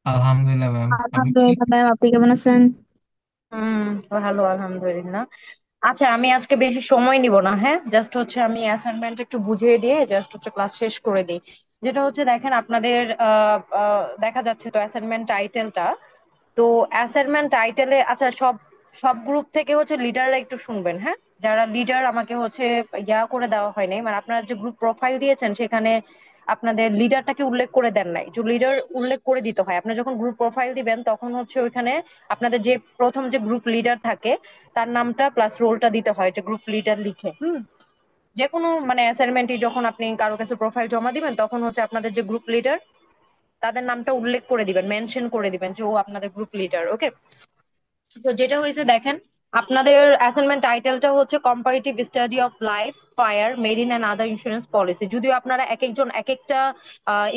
আলহামদুলিল্লাহ ম্যাম। আপনি কি? আলহামদুলিল্লাহ ম্যাম, আপনি কেমন আছেন? হুম। ভালো, আলহামদুলিল্লাহ। আচ্ছা, আমি আজকে বেশি সময় নিব না। হ্যাঁ, জাস্ট হচ্ছে আমি অ্যাসাইনমেন্ট একটু বুঝিয়ে দিয়ে জাস্ট হচ্ছে ক্লাস শেষ করে দিই। যেটা হচ্ছে দেখেন আপনাদের দেখা যাচ্ছে তো অ্যাসাইনমেন্ট টাইটেলটা। তো অ্যাসাইনমেন্ট টাইটেলে আচ্ছা, সব সব গ্রুপ থেকে হচ্ছে লিডাররা একটু শুনবেন। হ্যাঁ, যারা লিডার আমাকে হচ্ছে করে দেওয়া হয়নি, মানে আপনারা যে গ্রুপ প্রোফাইল দিয়েছেন সেখানে আপনাদের লিডারটাকে উল্লেখ করে দেন নাই। যে লিডার উল্লেখ করে দিতে হয়, আপনি যখন গ্রুপ প্রোফাইল দিবেন তখন হচ্ছে ওইখানে আপনাদের যে প্রথম যে গ্রুপ লিডার থাকে তার নামটা প্লাস রোলটা দিতে হয়, যে গ্রুপ লিডার লিখে। যে কোনো মানে অ্যাসাইনমেন্টই যখন আপনি কারো কাছে প্রোফাইল জমা দিবেন তখন হচ্ছে আপনাদের যে গ্রুপ লিডার তাদের নামটা উল্লেখ করে দিবেন, মেনশন করে দিবেন যে ও আপনাদের গ্রুপ লিডার। ওকে। তো যেটা হয়েছে দেখেন, আপনাদের অ্যাসাইনমেন্ট টাইটেলটা হচ্ছে comparative study of life, fire, marine and other insurance policy. যদিও আপনারা এক একজন এক একটা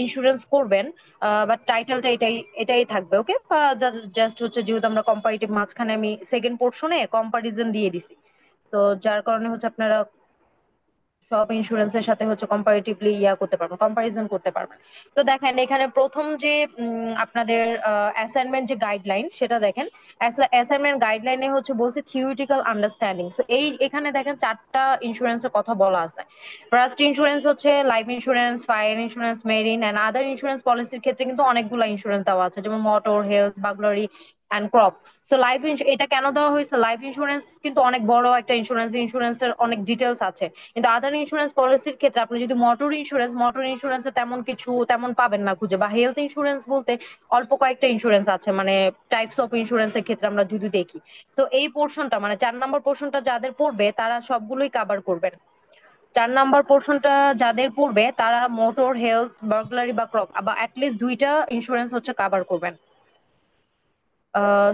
ইন্স্যুরেন্স করবেন, বাট টাইটেলটা এটাই এটাই থাকবে। ওকে। জাস্ট হচ্ছে যেহেতু আমরা কম্পারেটিভ, মাঝখানে আমি সেকেন্ড পোর্শনে কম্পারিজন দিয়ে দিছি, তো যার কারণে হচ্ছে আপনারা সব ইন্স্যুরেন্সের সাথে হচ্ছে কম্পারেটিভলি করতে পারবেন, কম্পারিজন করতে পারবেন। তো দেখেন এখানে প্রথম যে আপনাদের অ্যাসাইনমেন্ট যে গাইডলাইন সেটা দেখেন। অ্যাসাইনমেন্ট গাইডলাইনে হচ্ছে বলছে থিওরিটিক্যাল আন্ডারস্ট্যান্ডিং। সো এখানে দেখেন চারটা ইন্স্যুরেন্সের কথা বলা আছে। ফার্স্ট ইন্স্যুরেন্স হচ্ছে life insurance, fire insurance, marine and other insurance পলিসির ক্ষেত্রে কিন্তু অনেকগুলো ইন্স্যুরেন্স দেওয়া আছে, যেমন motor, health, burglary and crop. So life এটা কেন দেওয়া হয়েছে? লাইফ ইন্স্যুরেন্স কিন্তু অনেক বড় একটা ইন্স্যুরেন্স, ইন্স্যুরেন্সের অনেক ডিটেলস আছে। কিন্তু আদার ইন্স্যুরেন্স পলিসির ক্ষেত্রে আপনি যদি মোটর ইন্স্যুরেন্সে তেমন কিছু তেমন পাবেন না খুঁজে, বা হেলথ ইন্স্যুরেন্স বলতে অল্প কয়েকটা ইন্স্যুরেন্স আছে, মানে টাইপস অফ ইন্স্যুরেন্সের ক্ষেত্রে আমরা যদি দেখি। তো এই পোর্শনটা মানে 4 নম্বর পোর্শনটা যাদের পড়বে তারা সবগুলোই কভার করবেন। 4 নম্বর পোর্শনটা যাদের পড়বে তারা মোটর, হেলথ, বার্গলারি বা ক্রপ বা অ্যাটলিস্ট দুইটা ইন্স্যুরেন্স হচ্ছে কভার করবেন।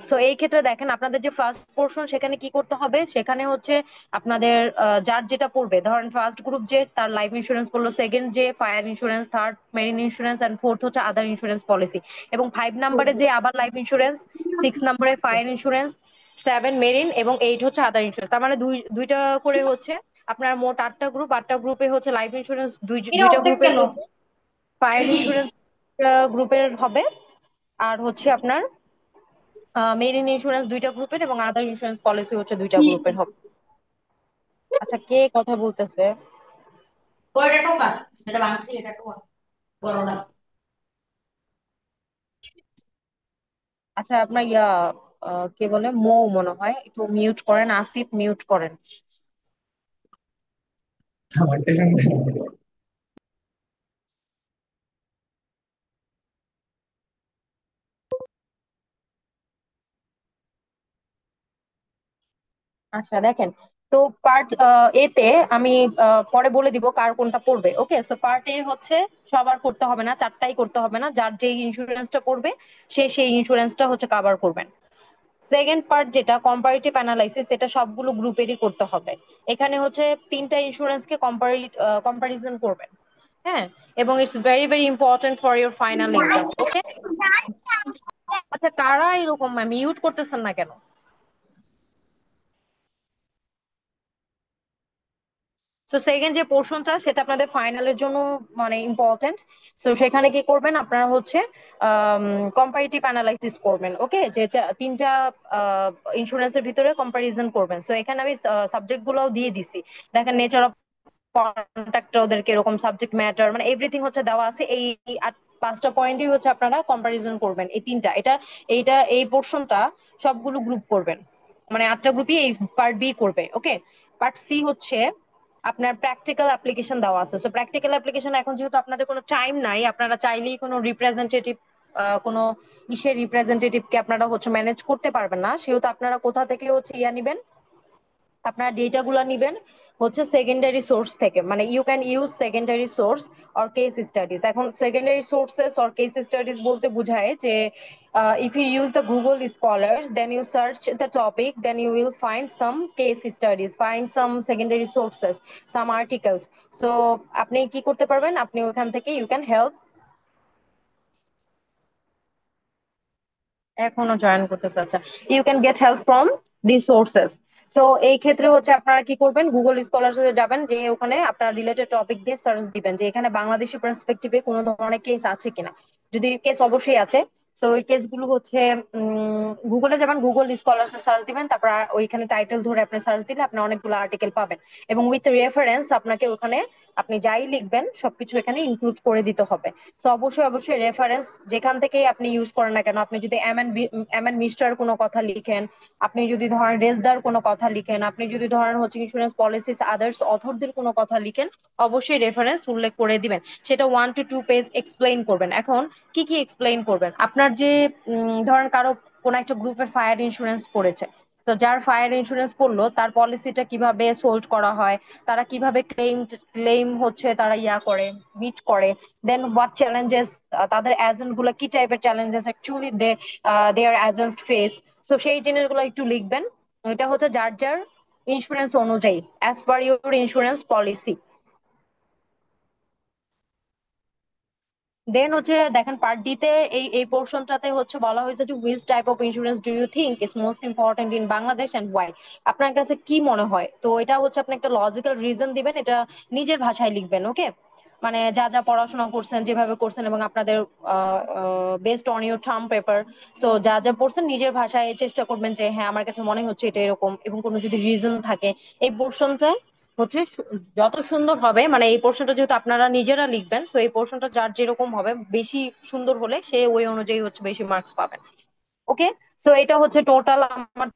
সো এই ক্ষেত্রে দেখেন আপনাদের যে ফার্স্ট পোর্শন সেখানে কি করতে হবে, সেখানে হচ্ছে আপনাদের যার যেটা পড়বে, ধরেন ফার্স্ট গ্রুপ যে তার লাইফ ইন্স্যুরেন্স পড়লো, সেকেন্ড যে fire insurance, third marine insurance and fourth হচ্ছে আদার ইন্স্যুরেন্স পলিসি, এবং 5 নম্বরে যে আবার লাইফ ইন্স্যুরেন্স, 6 নম্বরে ফায়ার ইন্স্যুরেন্স, 7 মেরিন এবং 8 হচ্ছে আদার ইন্স্যুরেন্স। তার মানে দুইটা করে হচ্ছে আপনার মোট 8টা গ্রুপ। 8টা গ্রুপে হচ্ছে লাইফ ইন্স্যুরেন্স এটা দুইটা অর্ধেক গ্রুপের কেন? হবে, ফায়ার এটি ইন্স্যুরেন্স গ্রুপের হবে, আর হচ্ছে আপনার মেরিন ইন্স্যুরেন্স দুইটা গ্রুপের এবং আদার ইন্স্যুরেন্স পলিসি হচ্ছে দুইটা গ্রুপের হবে। আচ্ছা, কে কথা বলতেছে? ওইটা টোকা, এটা ভাঙছি, এটা টোকা বড়টা। আচ্ছা, আপনার কে বলে, মৌ মনে হয়, একটু মিউট করেন, আসিফ মিউট করেন। আমার টেনশন নেই। আচ্ছা দেখেন, তো পার্ট এতে আমি পরে বলে দিব কার কোনটা পড়বে। ওকে। সো পার্ট এ হচ্ছে সবার করতে হবে না, চারটাই করতে হবে না, যার যেই ইন্স্যুরেন্সটা পড়বে সে সেই ইন্স্যুরেন্সটা হচ্ছে কভার করবেন। সেকেন্ড পার্ট যেটা কম্পারেটিভ অ্যানালাইসিস, এটা সবগুলো গ্রুপেরই করতে হবে। এখানে হচ্ছে তিনটা ইন্স্যুরেন্সকে কম্পারিজন করবেন। হ্যাঁ, এবং it's very very important for your final exam. Okay. আচ্ছা, কারা এরকম মিউট করতেছেন না কেন? তো সেকেন্ড যে পোর্শনটা সেটা আপনাদের ফাইনালের জন্য মানে ইম্পর্টেন্ট। তো সেখানে কি করবেন আপনারা হচ্ছে কম্পারেটিভ অ্যানালাইসিস করবেন। ওকে, যে তিনটা ইন্স্যুরেন্সের ভিতরে কম্পারিজন করবেন। সো এখানে আমি সাবজেক্ট গুলোও দিয়ে দিছি। দেখেন, নেচার অফ কন্ট্যাক্ট, ওদেরকে এরকম সাবজেক্ট ম্যাটার মানে এভরিথিং হচ্ছে দেওয়া আছে। এই পাঁচটা পয়েন্টই হচ্ছে আপনারা কম্পারিজন করবেন, এই তিনটা এই পোর্শনটা সবগুলো গ্রুপ করবেন, মানে 8টা গ্রুপই এই পার্ট বি করবে। ওকে। পার্ট সি হচ্ছে আপনার প্র্যাকটিক্যাল অ্যাপ্লিকেশন দেওয়া আছে। তো প্র্যাকটিক্যাল অ্যাপ্লিকেশন এখন যেহেতু আপনাদের কোনো টাইম নাই, আপনারা চাইলেই কোনো রিপ্রেজেন্টেটিভ কোনো রিপ্রেজেন্টেটিভকে আপনারা হচ্ছে ম্যানেজ করতে পারবেন না, সেহেতু আপনারা কোথা থেকে হচ্ছে নিবেন, আপনার ডেটা গুলা নিবেন হচ্ছে সেকেন্ডারি সোর্স থেকে। মানে you can use secondary source or case studies. এখন secondary sources or case studies বলতে বোঝায় যে if you use the Google scholars then you search the topic, then you will find some case studies, find some secondary sources, some articles. So আপনি কি করতে পারবেন, আপনি ওখান থেকে ইউ ক্যান হেল্প। এখনো জয়েন করতেছে? আচ্ছা, you can get help from the sources. So এই ক্ষেত্রে হচ্ছে আপনারা কি করবেন, গুগল স্কলারশিপে যাবেন, যে ওখানে আপনার রিলেটেড টপিক দিয়ে সার্চ দিবেন যে এখানে বাংলাদেশি পার্সপেক্টিভে কোনো ধরনের কেস আছে কিনা। যদি কেস অবশ্যই আছে, সো ওই কেসগুলো হচ্ছে গুগলে যাবেন, গুগল স্কলার্স সার্চ দিবেন, তারপর ওইখানে টাইটেল ধরে আপনি সার্চ দিলে আপনি অনেকগুলো আর্টিকেল পাবেন। এবং উইথ রেফারেন্স আপনাকে ওখানে আপনি যাই লিখবেন সবকিছু এখানে ইনক্লুড করে দিতে হবে। সো অবশ্যই অবশ্যই রেফারেন্স যেখান থেকেই আপনি ইউজ করেন না কেন, আপনি যদি এম এন মিস্টার কোনো কথা লিখেন, আপনি যদি ধরেন রেজদার কোনো কথা লিখেন, আপনি যদি ধরেন হচ্ছে ইন্স্যুরেন্স পলিসিস আদার্স অথরদের কোনো কথা লিখেন, অবশ্যই রেফারেন্স উল্লেখ করে দিবেন। সেটা 1 to 2 পেজ এক্সপ্লেইন করবেন। এখন কি কি এক্সপ্লেইন করবেন? আপনার যে ধরেন কারো কোন একটা গ্রুপের ফায়ার ইন্স্যুরেন্স পড়েছে, তো যার ফায়ার ইন্স্যুরেন্স পড়লো তার পলিসিটা কিভাবে সোল্ড করা হয়, তারা কিভাবে ক্লেম হচ্ছে তারা করে মিট করে, দেন হোয়াট চ্যালেঞ্জেস, তাদের এজেন্ট গুলো কি টাইপের challenges actually their agents face. So সেই জিনিসগুলো একটু লিখবেন। এটা হচ্ছে যার যার ইন্স্যুরেন্স অনুযায়ী, as per your insurance policy. Then হচ্ছে দেখেন পার্ট ডি তে এই এই পোর্শনটাতে হচ্ছে বলা হয়েছে যে which type of insurance do you think is most important in Bangladesh and why. আপনার কাছে কি মনে হয়? তো এটা হচ্ছে আপনি একটা লজিক্যাল রিজন দিবেন, এটা নিজের ভাষায় লিখবেন। ওকে, মানে যা যা পড়াশোনা করছেন, যেভাবে করছেন, এবং আপনাদের based on your term paper. So যা যা পড়ছেন নিজের ভাষায় চেষ্টা করবেন যে হ্যাঁ আমার কাছে মনে হচ্ছে এটা এরকম, এবং কোনো যদি রিজন থাকে এই পোর্শনটা হচ্ছে যত সুন্দর হবে, মানে এই পোর্শনটা যেহেতু আপনারা নিজেরা লিখবেন, সো এই পোর্শনটা যার যেরকম হবে বেশি সুন্দর হলে সে ওই অনুযায়ী হচ্ছে বেশি মার্কস পাবেন। ওকে, সো এটা হচ্ছে টোটাল আমার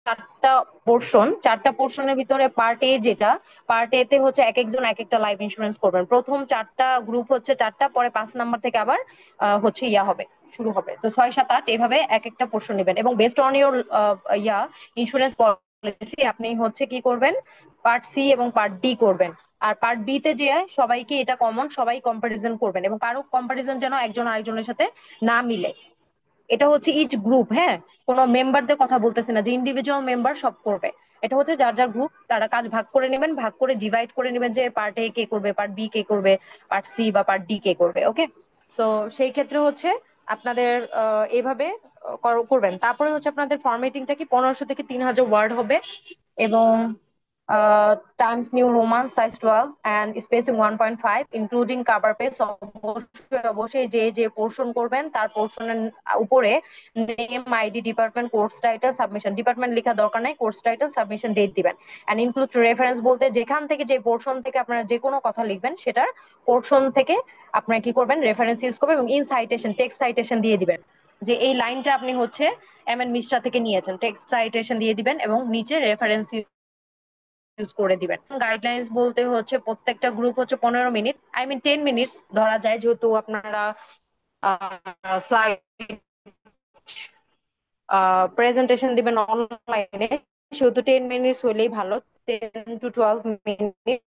চারটা পোর্শন। চারটা পোর্শনের ভিতরে পার্ট এ যেটা, পার্ট এ তে হচ্ছে এক একজন এক একটা লাইফ ইন্স্যুরেন্স করবেন। প্রথম চারটা গ্রুপ হচ্ছে চারটা, পরে 5 নাম্বার থেকে আবার হচ্ছে হবে, শুরু হবে। তো 6 7 8 এভাবে এক একটা পোর্শন নেবেন, এবং best on your yeah insurance policy আপনি হচ্ছে কি করবেন, পার্ট সি এবং পার্ট ডি করবেন। আর পার্ট বি তে যে সবাইকে এটা কমন, সবাই কম্পারিজন করবেন, এবং কারো কম্পারিজন যেন একজন আরেকজনের সাথে না মিলে। এটা হচ্ছে ইচ গ্রুপ, হ্যাঁ, কোনো মেম্বারদের কথা বলতেছে না যে ইন্ডিভিজুয়াল মেম্বার সব করবে। এটা হচ্ছে যার যার গ্রুপ তারা কাজ ভাগ করে নেবেন, ভাগ করে ডিভাইড করে নেবেন যে পার্ট এ কে করবে, পার্ট বি কে করবে, পার্ট সি বা পার্ট ডি কে করবে। ওকে, সো সেই ক্ষেত্রে হচ্ছে আপনাদের এইভাবে করবেন। তারপরে হচ্ছে আপনাদের ফরম্যাটিংটা কি 1500 থেকে 3000 ওয়ার্ড হবে, এবং Times new Roman size 12 and spacing 1.5 including cover page. অবশ্যই অবশ্যই যে যে পোর্শন করবেন তার পোর্শনের উপরে name, ID, department, course title, submission, department লেখা দরকার নাই, কোর্স টাইটেল, সাবমিশন ডেট দিবেন। এন্ড ইনক্লুড রেফারেন্স বলতে যেখান থেকে যে পোর্শন থেকে আপনারা যে কোনো কথা লিখবেন সেটার পোর্শন থেকে আপনারা কি করবেন, রেফারেন্স ইউজ করবেন, এবং ইন সাইটেশন টেক্সট সাইটেশন দিয়ে দিবেন যে এই লাইনটা আপনি হচ্ছে এম এন মিশ্রা থেকে নিয়েছেন, টেক্সট সাইটেশন দিয়ে দিবেন, এবং নিচে রেফারেন্স ইউজ করে দিবেন। গাইডলাইন্স বলতে হচ্ছে প্রত্যেকটা গ্রুপ হচ্ছে 15 মিনিট, আই মিন 10 মিনিটস ধরা যায়, যেহেতু আপনারা স্লাইড প্রেজেন্টেশন দিবেন অনলাইনে, সেহেতু 10 মিনিটস হলেই ভালো। 10 to 12 minute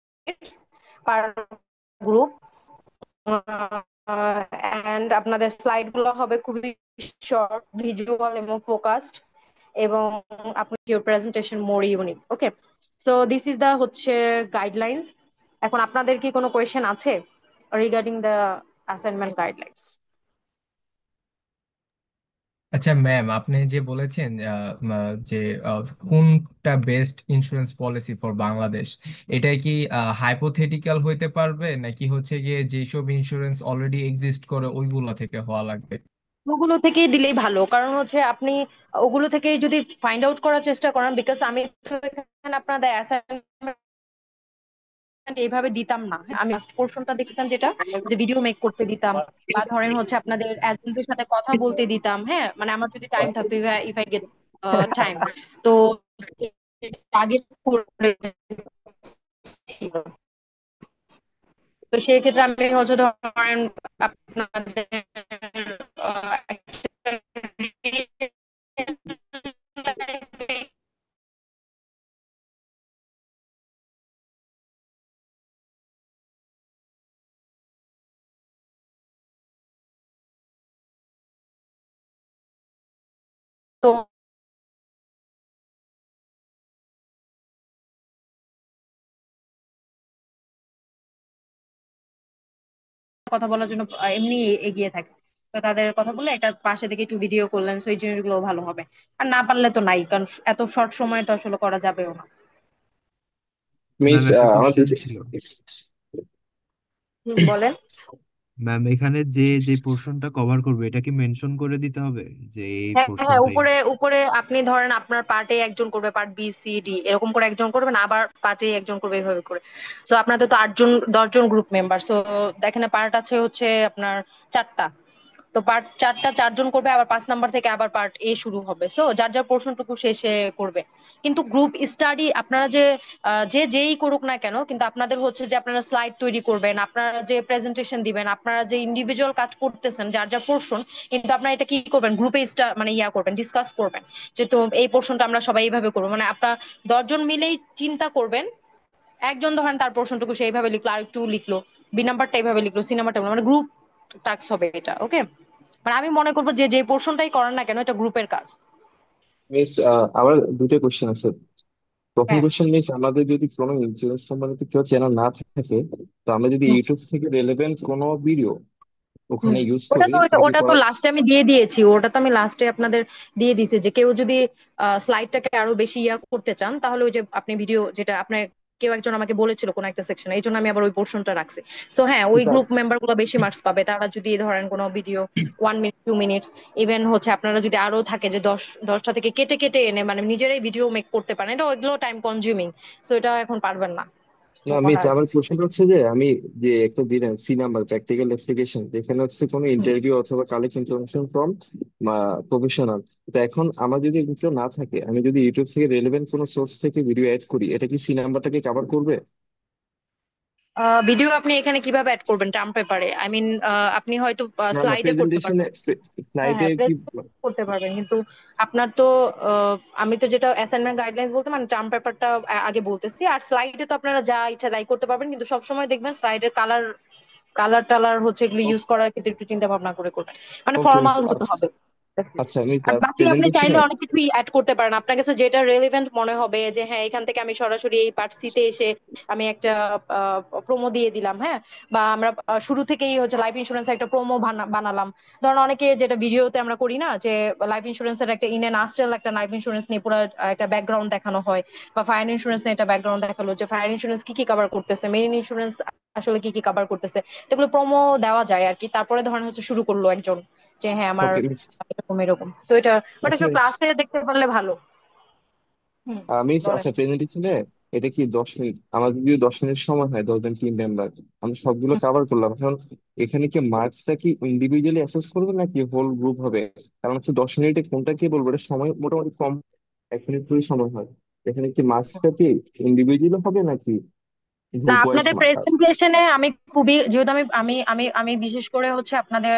per group. And আপনাদের স্লাইড গুলো হবে খুবই শর্ট, ভিজুয়াল এবং ফোকাসড, এবং আপনি your presentation more unique. Okay, so this is the হচ্ছে গাইডলাইন্স। এখন আপনাদের কি কোনো কোয়েশ্চেন আছে রিগার্ডিং দ্য অ্যাসাইনমেন্ট গাইডলাইন্স? আচ্ছা ম্যাম, আপনি যে বলেছেন যে কোনটা best insurance policy for Bangladesh, এটা কি হাইপোথেটিক্যাল হইতে পারবে নাকি হচ্ছে গিয়ে যেসব ইন্স্যুরেন্স অলরেডি এক্সিস্ট করে ওইগুলো থেকে হওয়া লাগবে? ওগুলো থেকেই দিলেই ভালো, কারণ হচ্ছে আপনি ওগুলো থেকে যদি ফাইন্ড আউট করার চেষ্টা করেন, বিকজ আমি তো এখানে আপনাদের অ্যাসাইনমেন্ট এইভাবে দিতাম না। হ্যাঁ, আমি লাস্ট পোর্শনটা দেখছিলাম যেটা, যে ভিডিও মেক করতে দিতাম, বা ধরেন হচ্ছে আপনাদের এজেন্টদের সাথে কথা বলতে দিতাম। হ্যাঁ, মানে আমার যদি টাইম থাকতো, ইফ আই গেট টাইম, তো আগে করে ছিল। তো সেই ক্ষেত্রে আমি হচ্ছে ধরেন আপনাদের তো কথা বলার জন্য এমনি এগিয়ে থাকে। তো তাদের কথা বলে একটা পাশে থেকে একটু ভিডিও করলেন, সেই জিনিসগুলো ভালো হবে। আর না পারলে তো নাই, কারণ এত শর্ট সময় তো আসলে করা যাবেও না। ম্যাম মিস একটা আমার কোশ্চেন দুটো ছিল। বলেন। ম্যাম এখানে যে যে পোর্শনটা কভার করবে এটা কি মেনশন করে দিতে হবে যে এই হ্যাঁ হ্যাঁ, পোর্শনটাই? উপরে উপরে আপনি ধরেন আপনার পার্টে একজন করবে, পার্ট বি সি ডি এরকম করে একজন করবে না, আবার পার্টে একজন করবে, এইভাবে করে। সো আপনাদের তো 8 জন 10 জন গ্রুপ মেম্বার, সো দেখেন পার্ট আছে হচ্ছে আপনার 4টা। তো পার্ট 4টা 4 জন করবে, আবার 5 নাম্বার থেকে আবার পার্ট এ শুরু হবে। সো যার যার পোর্শনটুকু শেষে করবে। কিন্তু গ্রুপ স্টাডি আপনারা যে যে যেই করুক না কেন, কিন্তু আপনাদের হচ্ছে যে আপনারা স্লাইড তৈরি করবেন, আপনারা যে প্রেজেন্টেশন দিবেন, আপনারা যে ইন্ডিভিজুয়াল কাজ করতেছেন যার যার পোর্শন, কিন্তু আপনারা এটা কি করবেন, গ্রুপে মানে ইয়া করবেন, ডিসকাস করবেন যে তো এই পোর্শনটা আমরা সবাই এইভাবে করবো। মানে আপনারা 10 জন মিলেই চিন্তা করবেন। একজন ধরেন তার পোর্শনটুকু সেইভাবে লিখলো, আর একটু লিখলো, বি নাম্বারটা এইভাবে লিখলো, সি নাম্বারটা, মানে গ্রুপ টাস্ক হবে এটা, ওকে? মানে আমি মনে করবো যে যে পোর্শনটাই করেন না কেন, এটা গ্রুপের কাজ। মিস, আবার দুটো কোশ্চেন আছে। প্রথম হ্যাঁ। কোশ্চেন মিস, আমাদের যদি কোনো ইন্স্যুরেন্স কোম্পানিতে কেউ চেনা না থাকে, তো আমরা যদি হুম। ইউটিউব থেকে রেলেভেন্ট কোনো ভিডিও হুম। ওখানে ইউজ ওটা করি, তো ভিডিও ওটা তো করার। লাস্টে আমি দিয়ে দিয়েছি, ওটা তো আমি লাস্টে আপনাদের দিয়ে দিয়েছি যে কেউ যদি স্লাইডটাকে আরো বেশি ইয়া করতে চান, তাহলে ওই যে আপনি ভিডিও যেটা আপনার কেউ একজন আমাকে বলেছিল কোন একটা সেকশনে, এই জন্য আমি আবার ওই পোর্শনটা রাখছি। সো হ্যাঁ, ওই গ্রুপ মেম্বার গুলো বেশি মার্কস পাবে, তারা যদি ধরেন কোনো ভিডিও 1 মিনিট 2 মিনিটস, ইভেন হচ্ছে আপনারা যদি আরো থাকে যে 10টা থেকে কেটে কেটে এনে মানে নিজেরাই ভিডিও মেক করতে পারেন, এটা ওইগুলো টাইম কনজিউমিং। সো এটা এখন পারবেন না না তখন মিস, আর কি। আমার কোশ্চেনটা হচ্ছে যে আমি যে একটা দিলেন সি নাম্বার প্র্যাকটিক্যাল অ্যাপ্লিকেশন, যেখানে হচ্ছে কোনো হুম। ইন্টারভিউ অথবা কালেক্ট ইনফরমেশন ফ্রম প্রফেশনাল। তো এখন আমার যদি এগুলো না থাকে, আমি যদি ইউটিউব থেকে রেলেভেন্ট কোনো সোর্স থেকে ভিডিও অ্যাড করি, এটা কি সি নাম্বারটাকে কভার করবে? ভিডিও আপনি এখানে কিভাবে অ্যাড করবেন টার্ম পেপারে? আই মিন আপনি হয়তো না না, স্লাইডে করতে প্রেজেন্টেশনে, পারবেন। হ্যাঁ স্লাইডে হ্যাঁ, কি? প্রেজেন্ট করতে পারবেন, কিন্তু আপনার তো আমি তো যেটা অ্যাসাইনমেন্ট গাইডলাইন্স বলতে মানে টার্ম পেপারটা আগে বলতেছি। আর স্লাইডে তো আপনারা যা ইচ্ছা তাই করতে পারবেন, কিন্তু সবসময় দেখবেন স্লাইডের কালার কালার টালার হচ্ছে এগুলো ইউজ করার ক্ষেত্রে একটু চিন্তা ভাবনা করে করবেন, মানে ওকে, ফর্মাল হতে আচ্ছা। হবে। That's it। আচ্ছা, আমি আর বাকি আপনি চাইলে প্রেজেন্টেশনে। অনেক কিছুই অ্যাড করতে পারেন, আপনার কাছে যেটা রেলেভেন্ট মনে হবে যে হ্যাঁ এখান থেকে আমি সরাসরি এই পার্ট সিতে এসে আমি একটা প্রোমো দিয়ে দিলাম, হ্যাঁ। বা আমরা শুরু থেকেই হচ্ছে লাইফ ইন্স্যুরেন্স একটা প্রোমো বানালাম। ধরুন অনেকে যেটা ভিডিওতে আমরা করি না, যে লাইফ ইন্স্যুরেন্সের একটা ইন এন্ড আস্টেল একটা লাইফ ইন্স্যুরেন্স নিয়ে পুরো একটা ব্যাকগ্রাউন্ড দেখানো হয়, বা ফায়ার ইন্স্যুরেন্স নিয়ে একটা ব্যাকগ্রাউন্ড দেখালো যে ফায়ার ইন্স্যুরেন্স কি কি কভার করতেছে, মেরিন ইন্স্যুরেন্স আসলে কি কি কভার করতেছে। তো এগুলো প্রোমো দেওয়া যায় আর কি। তারপরে ধরেন হচ্ছে শুরু করলো একজন যে হ্যাঁ আমার ওকে, এরকম এরকম। তো এটা ওটা আচ্ছা একটু মিস। ক্লাসে দেখতে পারলে ভালো। হুম। মিস, বলেন। আচ্ছা প্রেজেন্টেশনে এটা কি 10 মিনিট, আমাদের যদি 10 মিনিট সময় হয়, 10 জন টিম মেম্বার, আমরা সবগুলো কভার করলাম, এখন এখানে কি মার্কসটা কি ইন্ডিভিজুয়ালি অ্যাসেস করবে নাকি হোল গ্রুপ হবে? কারণ হচ্ছে 10 মিনিটে কোনটা কি বলবো, এটা সময় মোটামুটি কম, 1 মিনিট করে সময় হয়। এখানে কি মার্কসটা কি ইন্ডিভিজুয়াল হবে নাকি না, গ্রুপ ওয়াইজ? আপনাদের প্রেজেন্টেশনে আমি খুবই, যেহেতু আমি বিশেষ করে হচ্ছে আপনাদের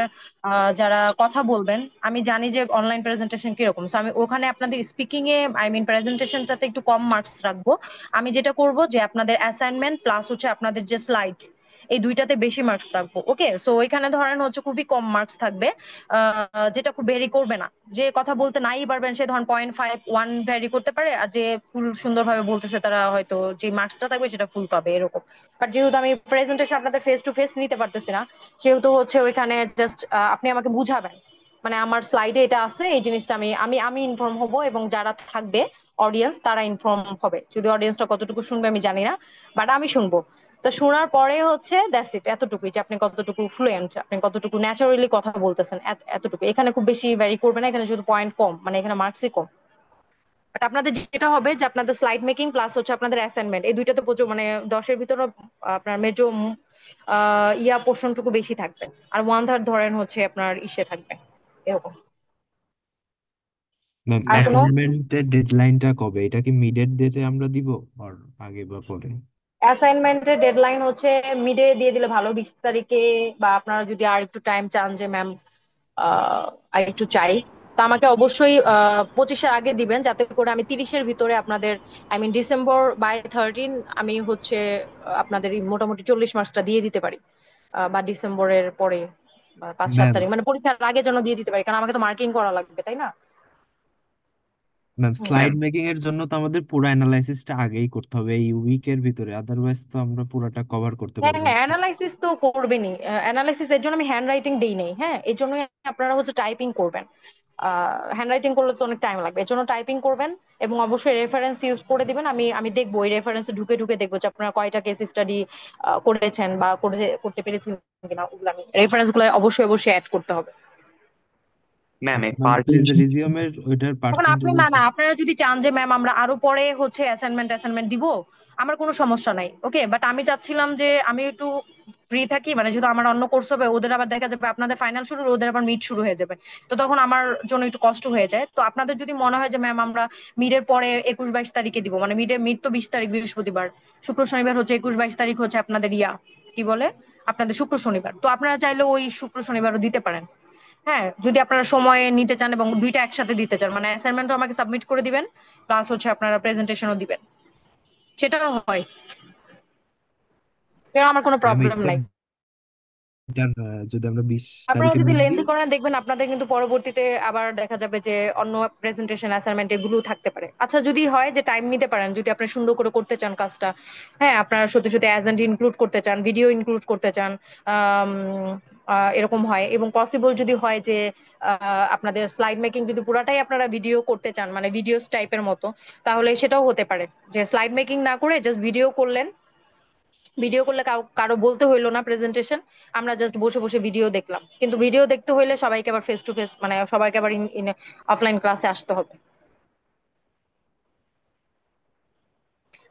যারা কথা বলবেন, আমি জানি যে অনলাইন প্রেজেন্টেশন কিরকম, তো আমি ওখানে আপনাদের স্পিকিং এ আই মিন প্রেজেন্টেশনটাতে একটু কম মার্কস রাখবো। আমি যেটা করব যে আপনাদের অ্যাসাইনমেন্ট প্লাস হচ্ছে আপনাদের যে স্লাইড, এই দুইটাতে বেশি মার্কস রাখবো, ওকে? সো ওইখানে ধরেন হচ্ছে খুবই কম মার্কস থাকবে, যেটা খুব ভেরি করবে না। যে কথা বলতে নাই পারবেন সে ধরেন 0.51 ভ্যারি করতে পারে, আর যে ফুল সুন্দরভাবে বলতেছে তারা হয়তো যে মার্কসটা থাকবে সেটা ফুল পাবে, এরকম। বাট যেহেতু আমি প্রেজেন্টেশন আপনাদের ফেস টু ফেস নিতে পারতেছি না, সেহেতু হচ্ছে ওইখানে জাস্ট আপনি আমাকে বুঝাবেন, মানে আমার স্লাইডে এটা আছে এই জিনিসটা আমি আমি আমি ইনফর্ম হব, এবং যারা থাকবে অডিয়েন্স তারা ইনফর্ম হবে। যদি অডিয়েন্সটা কতটুকু শুনবে আমি জানি না, বাট আমি শুনবো। তো শোনার পরে হচ্ছে দ্যাটস ইট, এতটুকুই, যে আপনি কতটুকু ফ্লুয়েন্ট, আপনি কতটুকু ন্যাচারালি কথা বলতেছেন, এতটুকু। এখানে খুব বেশি ভ্যারি করবে না, এখানে শুধু পয়েন্ট কম, মানে এখানে মার্কসই কম। বাট আপনাদের যেটা হবে যে আপনাদের স্লাইড মেকিং প্লাস হচ্ছে আপনাদের অ্যাসাইনমেন্ট, এই দুইটাতে প্রচুর, মানে 10-এর ভিতরে আপনার মেজর ইয়া পোর্শনটুকু বেশি থাকবে, আর 1/3 ধরেন হচ্ছে আপনার ইসে থাকবে, এরকম। ম্যাম আর কোনো অ্যাসাইনমেন্টের ডেডলাইনটা কবে? এটা কি মিডের ডেটে আমরা দিব আর আগে বা পরে? অ্যাসাইনমেন্টের ডেডলাইন হচ্ছে মিডে দিয়ে দিলে ভালো, 20 তারিখে। বা আপনারা যদি আর একটু টাইম চান যে ম্যাম আর একটু চাই, তো আমাকে অবশ্যই 25-এর আগে দিবেন, যাতে করে আমি 30-এর ভিতরে আপনাদের আই মিন ডিসেম্বর বাই 13 আমি হচ্ছে আপনাদের এই মোটামুটি 40 মার্কসটা দিয়ে দিতে পারি। বা ডিসেম্বরের পরে বা 5-7 তারিখ, মানে পরীক্ষার আগে যেন দিয়ে দিতে পারি, কারণ আমাকে তো মার্কিং করা লাগবে, তাই না? ম্যাম হুম। স্লাইড মেকিং এর জন্য তো আমাদের পুরো অ্যানালাইসিসটা আগেই করতে হবে এই উইকের ভিতরে, আদারওয়াইজ তো আমরা পুরোটা কভার করতে হ্যাঁ পারবো না। হ্যাঁ, অ্যানালাইসিস তো করবেনই। অ্যানালাইসিস এর জন্য আমি হ্যান্ড রাইটিং দেই নাই, হ্যাঁ, এই জন্য আপনারা হচ্ছে টাইপিং করবেন। হ্যান্ড রাইটিং করলে তো অনেক টাইম লাগবে, এর জন্য টাইপিং করবেন এবং অবশ্যই রেফারেন্স ইউজ করে দিবেন। আমি দেখবো ওই রেফারেন্সে ঢুকে ঢুকে দেখবো যে আপনারা কয়টা কেস স্টাডি করেছেন বা করতে পেরেছেন কিনা, ওগুলো আমি রেফারেন্স গুলো অবশ্যই অবশ্যই অ্যাড করতে হবে। ম্যাম আচ্ছা এই ম্যাম, পার্টিশন। প্লেজারিজমের ওইটার এখন আপনি পার্সেন্টেজ। না আপনারা যদি চান যে ম্যাম আমরা আরো পরে হচ্ছে অ্যাসাইনমেন্ট দিব, আমার কোনো সমস্যা নাই, ওকে। বাট আমি চাচ্ছিলাম যে আমি একটু ফ্রি থাকি, মানে যেহেতু আমার অন্য কোর্স হবে, ওদের আবার দেখা যাবে আপনাদের ফাইনাল শুরু, ওদের আবার মিড শুরু হয়ে যাবে, তো তখন আমার জন্য একটু কষ্ট হয়ে যায়। তো আপনাদের যদি মনে হয় যে ম্যাম আমরা মিডের পরে 21-22 তারিখে দিব, মানে মিড তো 20 তারিখ বৃহস্পতিবার, শুক্র শনিবার হচ্ছে 21-22 তারিখ হচ্ছে আপনাদের কি বলে আপনাদের শুক্র শনিবার, তো আপনারা চাইলে ওই শুক্র শনিবারও দিতে পারেন। হ্যাঁ, যদি আপনারা সময় নিতে চান এবং দুইটা একসাথে দিতে চান, মানে অ্যাসাইনমেন্টও আমাকে সাবমিট করে দিবেন, প্লাস হচ্ছে আপনারা প্রেজেন্টেশনও দিবেন, সেটাও হয়, এর আমার কোনো ম্যাম প্রবলেম এটা নাই। যদি আমরা 20 আপনারা তারিখে যদি মিড লেন্দি দিই। করেন দেখবেন আপনাদের কিন্তু পরবর্তীতে আবার দেখা যাবে যে অন্য প্রেজেন্টেশন অ্যাসাইনমেন্ট এগুলো থাকতে পারে। আচ্ছা, যদি হয় যে টাইম নিতে পারেন, যদি আপনি সুন্দর করে করতে চান কাজটা, হ্যাঁ আপনারা সত্যি সত্যি এজেন্ট ইনক্লুড করতে চান, ভিডিও ইনক্লুড করতে চান, আম, এরকম হয়, এবং পসিবল যদি হয় যে আপনাদের স্লাইড মেকিং যদি পুরাটাই আপনারা ভিডিও করতে চান, মানে ভিডিওস টাইপের মতো, তাহলে সেটাও হতে পারে যে স্লাইড মেকিং না করে জাস্ট ভিডিও করলেন। ভিডিও করলে কারো বলতে হইলো না প্রেজেন্টেশন, আমরা জাস্ট বসে বসে ভিডিও দেখলাম, কিন্তু ভিডিও দেখতে হইলে সবাইকে আবার ফেস টু ফেস, মানে সবাইকে আবার ইন অফলাইন ক্লাসে আসতে হবে।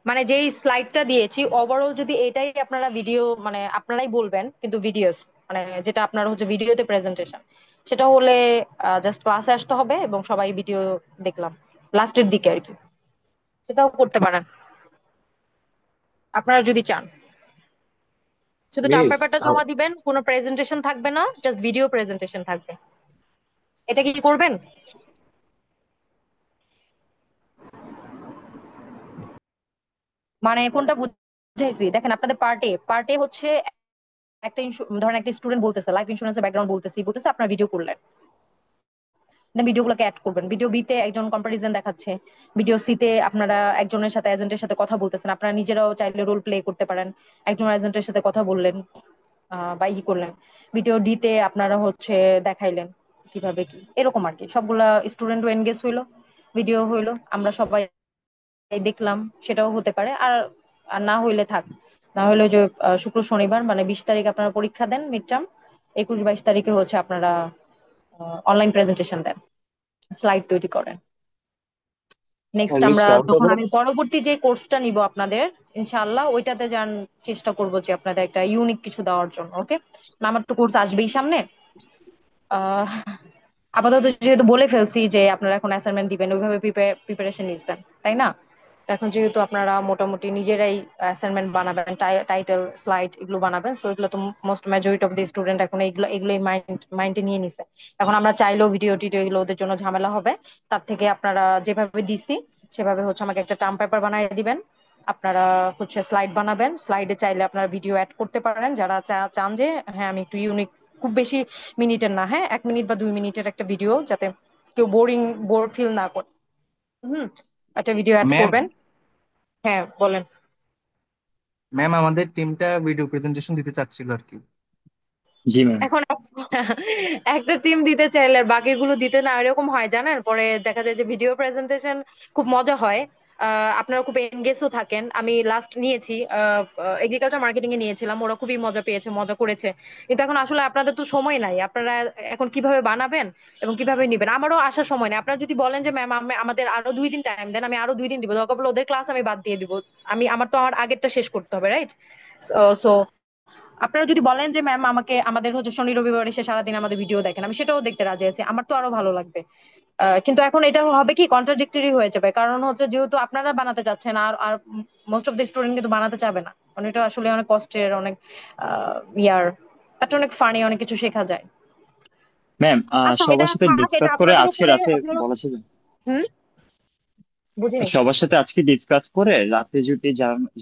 মানে যেই স্লাইডটা দিয়েছি ওভারঅল যদি এটাই আপনারা ভিডিও, মানে আপনারাই বলবেন কিন্তু ভিডিওস, মানে যেটা আপনার হচ্ছে ভিডিওতে প্রেজেন্টেশন, সেটা হলে জাস্ট ক্লাসে আসতে হবে এবং সবাই ভিডিও দেখলাম লাস্টের দিকে আর কি, সেটাও করতে পারেন আপনারা যদি চান। শুধু টার্ম মিস পেপারটা জমা দিবেন, কোনো প্রেজেন্টেশন থাকবে না, জাস্ট ভিডিও প্রেজেন্টেশন থাকবে। এটা কি করবেন? মানে কোনটা বুঝাইছি দেখেন, আপনাদের পার্টে হচ্ছে একটা ধরেন একটা স্টুডেন্ট বলতেছে লাইফ ইন্স্যুরেন্সের ব্যাকগ্রাউন্ড বলতেছে আপনার ভিডিও করলেন, দেন ভিডিওগুলোকে অ্যাড করবেন। ভিডিও বি তে একজন কম্পারিজন দেখাচ্ছে, ভিডিও সি তে আপনারা একজনের সাথে এজেন্টের সাথে কথা বলতেছেন, আপনারা নিজেরাও চাইলে রোল প্লে করতে পারেন, একজন এজেন্টের সাথে কথা বললেন বা ই করলেন। ভিডিও ডি তে আপনারা হচ্ছে দেখাইলেন কিভাবে কি, এরকম আর কি, সবগুলা স্টুডেন্টও এনগেজ হইলো, ভিডিও হইলো, আমরা সবাই দেখলাম, সেটাও হতে পারে। আর আর না হইলে থাক, না হলে ওই যে শুক্র শনিবার মানে 20 তারিখ আপনারা পরীক্ষা দেন মিড টার্ম, 21-22 তারিখে হচ্ছে আপনারা অনলাইন প্রেজেন্টেশন দেন, স্লাইড তৈরি করেন। নেক্সট মিস আমরা টার্ম যখন পেপারে আমি পরবর্তী যে কোর্সটা নিব আপনাদের, ইনশাআল্লাহ ওইটাতে যান, চেষ্টা করবো যে আপনাদের একটা ইউনিক কিছু দেওয়ার জন্য, ওকে। আমার তো কোর্স আসবেই সামনে, আহ আপাতত যেহেতু বলে ফেলছি যে আপনারা এখন অ্যাসাইনমেন্ট দিবেন, ওইভাবে প্রিপারেশন নিচ্ছেন, তাই না? তো এখন যেহেতু আপনারা মোটামুটি নিজেরাই অ্যাসাইনমেন্ট বানাবেন, টাইটেল স্লাইড এগুলো বানাবেন, সো এগুলো তো most majority of the student এখন এগুলোই মাইন্ডে নিয়ে নিছে। এখন আমরা চাইলেও ভিডিও টিডিও এগুলো ওদের জন্য ঝামেলা হবে, তার থেকে আপনারা যেভাবে দিছি সেভাবে হচ্ছে আমাকে একটা টার্ম পেপার বানিয়ে দিবেন, আপনারা হচ্ছে স্লাইড বানাবেন, স্লাইডে চাইলে আপনারা ভিডিও অ্যাড করতে পারেন, যারা চান যে হ্যাঁ আমি একটু ইউনিক, খুব বেশি মিনিটের না, হ্যাঁ 1 মিনিট বা 2 মিনিটের একটা ভিডিও, যাতে কেউ বোর ফিল না করে, হুম, একটা ভিডিও অ্যাড ম্যাম করবেন। হ্যাঁ বলেন। ম্যাম আমাদের টিমটা ভিডিও প্রেজেন্টেশন দিতে চাচ্ছিল আর কি। জি ম্যাম। এখন একটা টিম দিতে চাইলে আর বাকিগুলো দিতে না, এরকম হয় জানেন, পরে দেখা যায় যে ভিডিও প্রেজেন্টেশন খুব মজা হয়, আপনারা খুব এনগেজও থাকেন। আমি লাস্ট নিয়েছি এগ্রিকালচার মার্কেটিং এ নিয়েছিলাম, ওরা খুবই মজা পেয়েছে, মজা করেছে, কিন্তু এখন আসলে আপনাদের তো সময় নাই, আপনারা এখন কিভাবে বানাবেন এবং কিভাবে নিবেন, আমারও আসার সময় নেই। আপনারা যদি বলেন যে ম্যাম আমাদের আরো 2 দিন টাইম দেন, আমি আরো 2 দিন দিব, দরকার পড়লে ওদের ক্লাস আমি বাদ দিয়ে দিব, আমার আগেরটা শেষ করতে হবে, রাইট? সো আপনারা যদি বলেন যে ম্যাম আমাদের হচ্ছে শনি রবিবার এসে সারাদিন আমাদের ভিডিও দেখেন, আমি সেটাও দেখতে রাজি আছি, আমার তো আরো ভালো লাগবে। কিন্তু এখন এটা হবে কি কন্ট্রাডিক্টরি হয়ে যাবে, কারণ হচ্ছে যেহেতু আপনারা বানাতে চাচ্ছেন আর আর মোস্ট অফ দ্য স্টুডেন্ট কিন্তু বানাতে চাবে না, কারণ এটা আসলে অনেক কষ্টের, অনেক ইয়ার, এটা অনেক ফানি, অনেক কিছু শেখা যায়। ম্যাম আচ্ছা এটা সবার সাথে থাক, এটা ডিসকাস করে আপনাদের আজকে উপরে রাতে আপনারা। বলা যাবে? হুম, বুঝিনি। সবার সাথে আজকে ডিসকাস করে রাতে যদি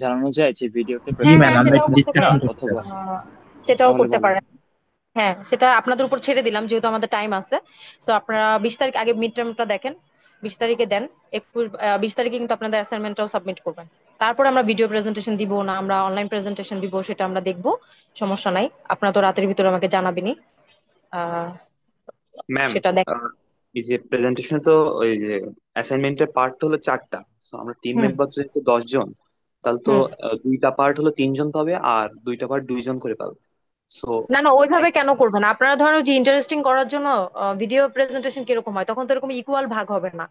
জানানো যায় যে ভিডিওতে জি হ্যাঁ ম্যাম, হ্যাঁ আমরা প্রেজেন্টেশন সেটাও একটু করতে দিচ্ছে না ডিসকাশন পারেন, করতে অথবা, চাচ্ছি। সেটাও তাহলে করতে ভালো পারেন। হয়। হ্যাঁ সেটা আপনাদের উপর ছেড়ে দিলাম, যেহেতু আমাদের টাইম আছে। সো আপনারা 20 তারিখ আগে মিড টার্মটা দেখেন, 20 তারিখে দেন, 20 তারিখে কিন্তু আপনাদের অ্যাসাইনমেন্টটাও সাবমিট করবেন। তারপর আমরা ভিডিও প্রেজেন্টেশন দিব না আমরা অনলাইন প্রেজেন্টেশন দিব সেটা আমরা দেখবো, সমস্যা নাই। আপনারা তো রাতের ভিতরে আমাকে জানাবেনই, আহ ম্যাম সেটা দেখ। এই যে প্রেজেন্টেশন তো ওই যে অ্যাসাইনমেন্টের পার্ট হলো 4টা। তো আমরা টিম হুম মেম্বার যেহেতু 10 জন, তাহলে তো হুম। দুইটা পার্ট হলো 3 জন পাবে আর দুইটা পার্ট 2 জন করে পাবে। সো না না, ওইভাবে কেন করবেন আপনারা? ধরেন যে ইন্টারেস্টিং করার জন্য ভিডিও প্রেজেন্টেশন কিরকম হয়, তখন তো এরকম ইকুয়াল ভাগ হবে না।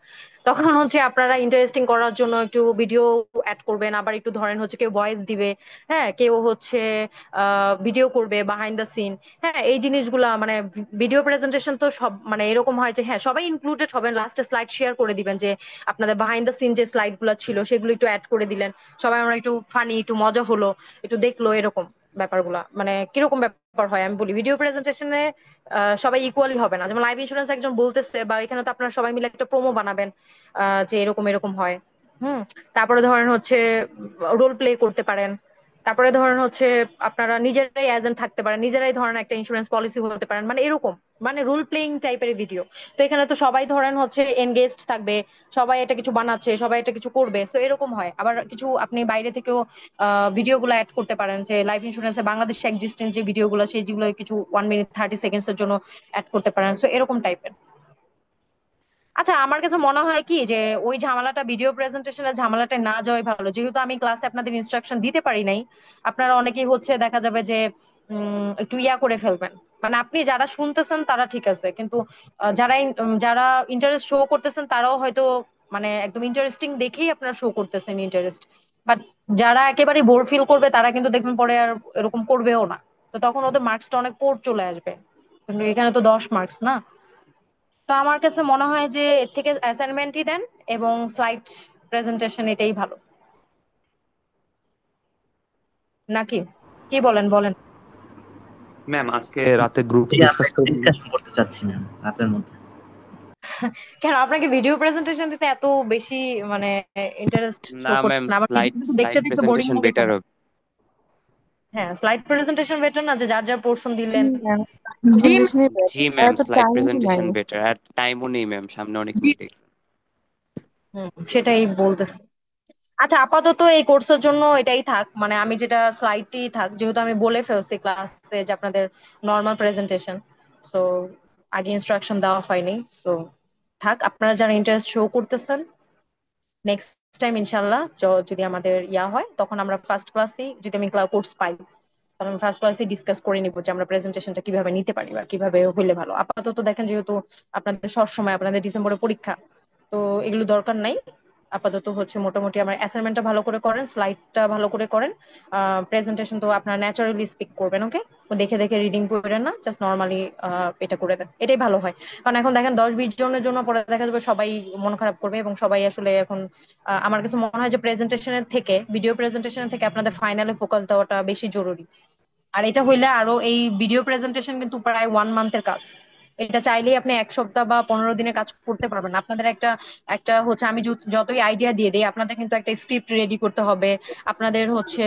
তখন হচ্ছে আপনারা ইন্টারেস্টিং করার জন্য একটু ভিডিও অ্যাড করবেন, আবার একটু ধরেন হচ্ছে কেউ ভয়েস দিবে, হ্যাঁ কেউ হচ্ছে ভিডিও করবে বিহাইন্ড দ্য সিন। হ্যাঁ এই জিনিসগুলা মানে ভিডিও প্রেজেন্টেশন তো সব মানে এরকম হয় যে হ্যাঁ সবাই ইনক্লুডেড হবেন, লাস্টে স্লাইড শেয়ার করে দিবেন যে আপনাদের বিহাইন্ড দ্য সিন যে স্লাইড গুলো ছিল সেগুলো একটু অ্যাড করে দিলেন। সবাই আমরা একটু ফানি, একটু মজা হলো, একটু দেখলো এরকম ব্যাপারগুলা। মানে কিরকম ব্যাপার হয় আমি বলি, ভিডিও প্রেজেন্টেশনে সবাই ইকুয়ালি হবে না। যেমন লাইফ ইন্স্যুরেন্স একজন বলতেছে, বা এখানে তো আপনারা সবাই মিলে একটা প্রোমো বানাবেন যে এরকম এরকম হয়। হুম। তারপরে ধরেন হচ্ছে রোল প্লে করতে পারেন। তারপরে ধরেন হচ্ছে আপনারা নিজেরাই এজেন্ট থাকতে পারেন, নিজেরাই ধরেন একটা ইন্স্যুরেন্স পলিসি হতে পারেন, মানে এরকম মানে রোল প্লেইং টাইপের ভিডিও। তো এখানে তো সবাই ধরেন হচ্ছে এনগেজড থাকবে, সবাই এটা কিছু বানাচ্ছে, সবাই এটা কিছু করবে, সো এরকম হয়। আবার কিছু আপনি বাইরে থেকেও ভিডিও গুলো অ্যাড করতে পারেন, যে লাইফ ইন্স্যুরেন্সে বাংলাদেশে এক্সিস্টেন্ট যে ভিডিও গুলো সেই যেগুলো কিছু 1 মিনিট 30 সেকেন্ডস এর জন্য অ্যাড করতে পারেন, সো এরকম টাইপের। আচ্ছা আমার কাছে মনে হয় কি যে ওই ঝামেলাটা, ভিডিও প্রেজেন্টেশনের ঝামেলাটা না যাওয়াই ভালো, যেহেতু আমি ক্লাসে আপনাদের ইনস্ট্রাকশন দিতে পারি নাই। আপনারা অনেকেই হচ্ছে দেখা যাবে যে একটু ইয়া করে ফেলবেন। মানে আপনি যারা শুনতেছেন তারা ঠিক আছে, কিন্তু যারা ইন্টারেস্ট শো করতেছেন তারাও হয়তো মানে একদম ইন্টারেস্টিং দেখেই আপনারা শো করতেছেন ইন্টারেস্ট। বাট যারা একেবারে বোর ফিল করবে তারা কিন্তু দেখবেন পরে আর এরকম করবেও না। তো তখন ওদের মার্কসটা অনেক পোর চলে আসবে, কিন্তু এখানে তো 10 মার্কস না। তো আমার কাছে মনে হয় যে এর থেকে অ্যাসাইনমেন্টই দেন এবং স্লাইড প্রেজেন্টেশন, এটাই ভালো নাকি? কি বলেন বলেন। ম্যাম আজকে রাতে গ্রুপে এটা আমরা ডিসকাস একটু করবো। ডিসকাশন করতে চাচ্ছি ম্যাম রাতের মধ্যে। কেন আপনাকে ভিডিও প্রেজেন্টেশন দিতে এত বেশি মানে ইন্টারেস্ট শো না ম্যাম, করতেছেন? আমার ভিডিও স্লাইড কিন্তু দেখতে স্লাইড দেখতে বোরিং প্রেজেন্টেশন লেগে বেটার যায়। হবে। হ্যাঁ স্লাইড প্রেজেন্টেশন বেটার না, যে যার যার পোর্শন দিলেন। জি জি ম্যাম, এত স্লাইড টাইম নাই। প্রেজেন্টেশন বেটার, আর টাইমও নেই ম্যাম, সামনে অনেক জি মিড এক্সাম। সেটাই বলতেছি। আচ্ছা আপাতত এই কোর্সের জন্য এটাই থাক, মানে আমি যেটা স্লাইডই থাক, যেহেতু আমি বলে ফেলছি ক্লাসে যে আপনাদের নর্মাল প্রেজেন্টেশন, সো আগে ইনস্ট্রাকশন দেওয়া হয়নি। সো থাক, আপনারা যারা ইন্টারেস্ট শো করতেছেন নেক্সট টাইম ইনশাল্লাহ যদি আমাদের ইয়া হয় তখন আমরা ফার্স্ট ক্লাসেই, যদি আমি কোর্স পাই তাহলে ফার্স্ট ক্লাসে ডিসকাস করে নিবো যে আমরা প্রেজেন্টেশনটা কিভাবে নিতে পারি বা কিভাবে হইলে ভালো। আপাতত দেখেন যেহেতু আপনাদের সব সময় আপনাদের ডিসেম্বরে পরীক্ষা, তো এগুলো দরকার নাই। আপাতত হচ্ছে মোটামুটি আমার অ্যাসাইনমেন্টটা ভালো করে করেন, স্লাইডটা ভালো করে করেন। প্রেজেন্টেশন তো আপনার ন্যাচারালি স্পিক করবেন, ওকে? দেখে দেখে রিডিং করেন না, জাস্ট নর্মালি এটা করে দেন, এটাই ভালো হয়। কারণ এখন দেখেন 10-20 জনের জন্য পরে দেখা যাবে সবাই মন খারাপ করবে, এবং সবাই আসলে এখন আমার কাছে মনে হয় যে প্রেজেন্টেশনের থেকে, ভিডিও প্রেজেন্টেশনের থেকে আপনাদের ফাইনালে ফোকাস দেওয়াটা বেশি জরুরি। আর এটা হইলে আরো, এই ভিডিও প্রেজেন্টেশন কিন্তু প্রায় 1 মান্থের কাজ। এটা চাইলেই আপনি 1 সপ্তাহ বা 15 দিনে কাজ করতে পারবেন। আপনাদের একটা একটা হচ্ছে আমি যতই আইডিয়া দিয়ে দিই, আপনাদের কিন্তু একটা স্ক্রিপ্ট রেডি করতে হবে, আপনাদের হচ্ছে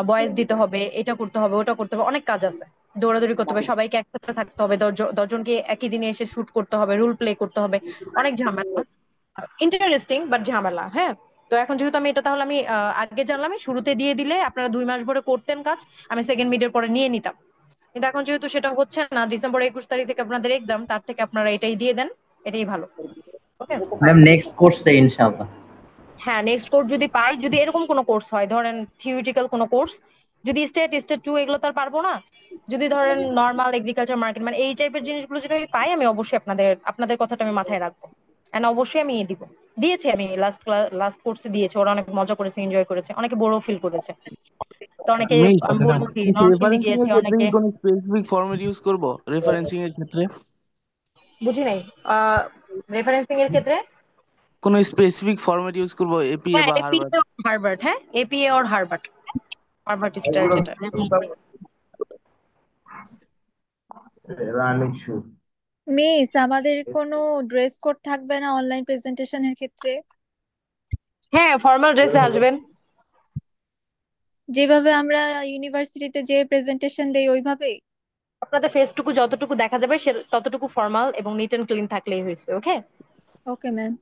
ভয়েস দিতে হবে, এটা করতে হবে, ওটা করতে হবে, অনেক কাজ আছে। দৌড়াদৌড়ি করতে হবে, সবাইকে একসাথে থাকতে হবে, 10জনকে একই দিনে এসে শুট করতে হবে, রোল প্লে করতে হবে, অনেক ঝামেলা। ইন্টারেস্টিং বাট ঝামেলা, হ্যাঁ। তো এখন যেহেতু আমি এটা, তাহলে আমি আগে জানলাম শুরুতে দিয়ে দিলে আপনারা 2 মাস ভরে করতেন কাজ, আমি সেকেন্ড মিডের পরে নিয়ে নিতাম। কিন্তু এখন যেহেতু সেটা হচ্ছে না, ডিসেম্বর 21 তারিখ থেকে আপনাদের এক্সাম, তার থেকে আপনারা এটাই দিয়ে দেন, এটাই ভালো। ওকে। ম্যাম নেক্সট কোর্সে ইনশাআল্লাহ। হ্যাঁ নেক্সট কোর্স যদি পাই, যদি এরকম কোনো কোর্স হয়, ধরেন থিওরিটিক্যাল কোনো কোর্স, যদি স্টেট 2 এগুলো তো আর পারবো না। যদি ধরেন নর্মাল এগ্রিকালচার মার্কেট, মানে এই টাইপের জিনিসগুলো যদি আমি পাই, আমি অবশ্যই আপনাদের আপনাদের কথাটা আমি মাথায় রাখবো। এন্ড অবশ্যই আমি দিব। দিয়েছি আমি লাস্ট কোর্সে দিয়েছি, ওরা অনেক মজা করেছে, এনজয় করেছে, অনেকে বড় ফিল করেছে। তো অনেকে মিস, আমি বলেছি নরসিংদী রেফারেন্সিং গিয়েছে এর ক্ষেত্রে অনেকে। কি কোনো স্পেসিফিক ফরম্যাট ইউজ করব রেফারেন্সিং এর ক্ষেত্রে? বুঝি নাই। আহ রেফারেন্সিং এর ক্ষেত্রে কোনো স্পেসিফিক ফরম্যাট ইউজ করব, এপিএ হ্যাঁ বা হারবার্ড? এপিএ আর হার্ভার্ড, হ্যাঁ এপিএ আর হার্ভার্ড, হার্ভার্ড স্টাইল যেটা। মিস, আমাদের কোনো ড্রেস কোড থাকবে না অনলাইন প্রেজেন্টেশনের ক্ষেত্রে? হ্যাঁ ফর্মাল ড্রেসে আসবেন। যেভাবে আমরা ইউনিভার্সিটিতে যে প্রেজেন্টেশন দেই ওইভাবেই? আপনাদের ফেসটুকু যতটুকু দেখা যাবে সে ততটুকু ফর্মাল এবং নিট এন্ড ক্লিন থাকলেই হয়েছে, ওকে? Okay ma'am.